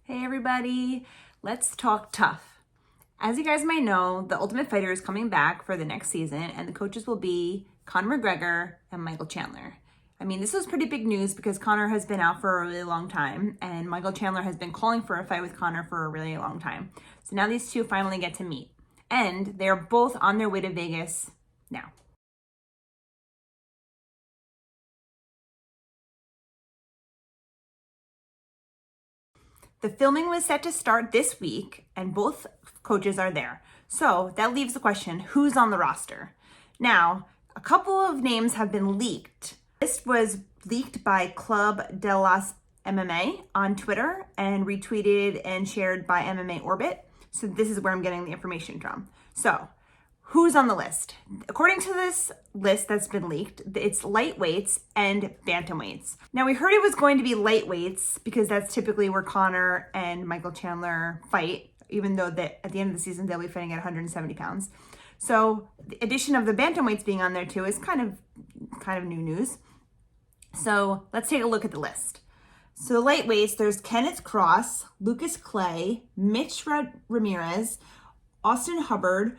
Hey everybody, let's talk tough. As you guys might know, the Ultimate Fighter is coming back for the next season and the coaches will be Conor McGregor and Michael Chandler. I mean, this was pretty big news because Conor has been out for a really long time and Michael Chandler has been calling for a fight with Conor for a really long time. So now these two finally get to meet and they're both on their way to Vegas now. The filming was set to start this week and both coaches are there. So that leaves the question, who's on the roster? Now, a couple of names have been leaked. This was leaked by Club de las MMA on Twitter and retweeted and shared by MMA Orbit. So this is where I'm getting the information from. So who's on the list? According to this list that's been leaked, it's lightweights and bantamweights. Now we heard it was going to be lightweights because that's typically where Conor and Michael Chandler fight, even though at the end of the season they'll be fighting at 170 pounds. So the addition of the bantamweights being on there too is kind of new news. So let's take a look at the list. So the lightweights, there's Kenneth Cross, Lucas Clay, Mitch Ramirez, Austin Hubbard,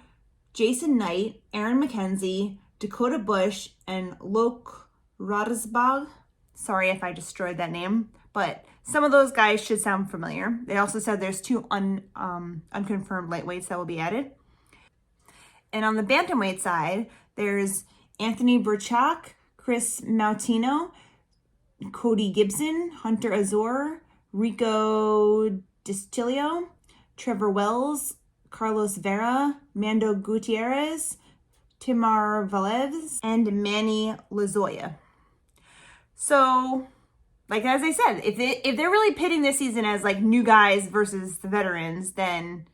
Jason Knight, Aaron McKenzie, Dakota Bush, and Loke Radesbog. Sorry if I destroyed that name, but some of those guys should sound familiar. They also said there's two unconfirmed lightweights that will be added. And on the bantamweight side, there's Anthony Burchak, Chris Mautino, Cody Gibson, Hunter Azor, Rico Distilio, Trevor Wells, Carlos Vera, Mando Gutierrez, Timar Valeves, and Manny Lazoya. So, like as I said, if they're really pitting this season as like new guys versus the veterans, then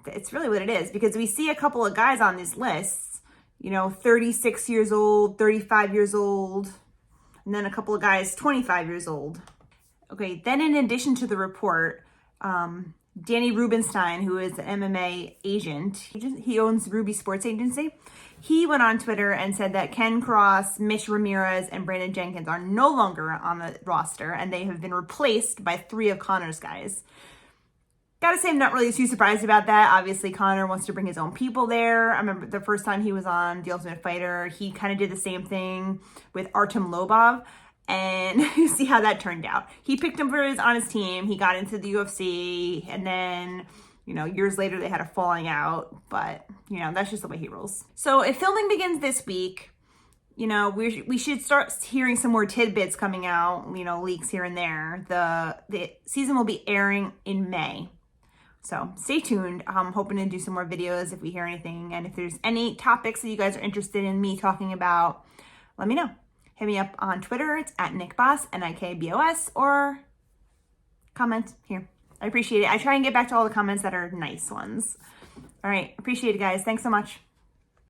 it's really what it is. Because we see a couple of guys on these lists, 36 years old, 35 years old, and then a couple of guys 25 years old. Okay, then in addition to the report, Danny Rubenstein, who is an MMA agent, he owns Ruby Sports Agency. He went on Twitter and said that Ken Cross, Mitch Ramirez, and Brandon Jenkins are no longer on the roster and they have been replaced by 3 of Conor's guys. Gotta say, I'm not really too surprised about that. Obviously, Conor wants to bring his own people there. I remember the first time he was on The Ultimate Fighter, he kind of did the same thing with Artem Lobov. And you see how that turned out. He picked him on his team. He got into the UFC. And then, years later, they had a falling out. But, that's just the way he rolls. So if filming begins this week, we should start hearing some more tidbits coming out, leaks here and there. The season will be airing in May. So stay tuned. I'm hoping to do some more videos if we hear anything. And if there's any topics that you guys are interested in me talking about, let me know. Hit me up on Twitter. It's at NickBoss, NIKBOS, or comment here. I appreciate it. I try and get back to all the comments that are nice ones. All right. Appreciate it, guys. Thanks so much.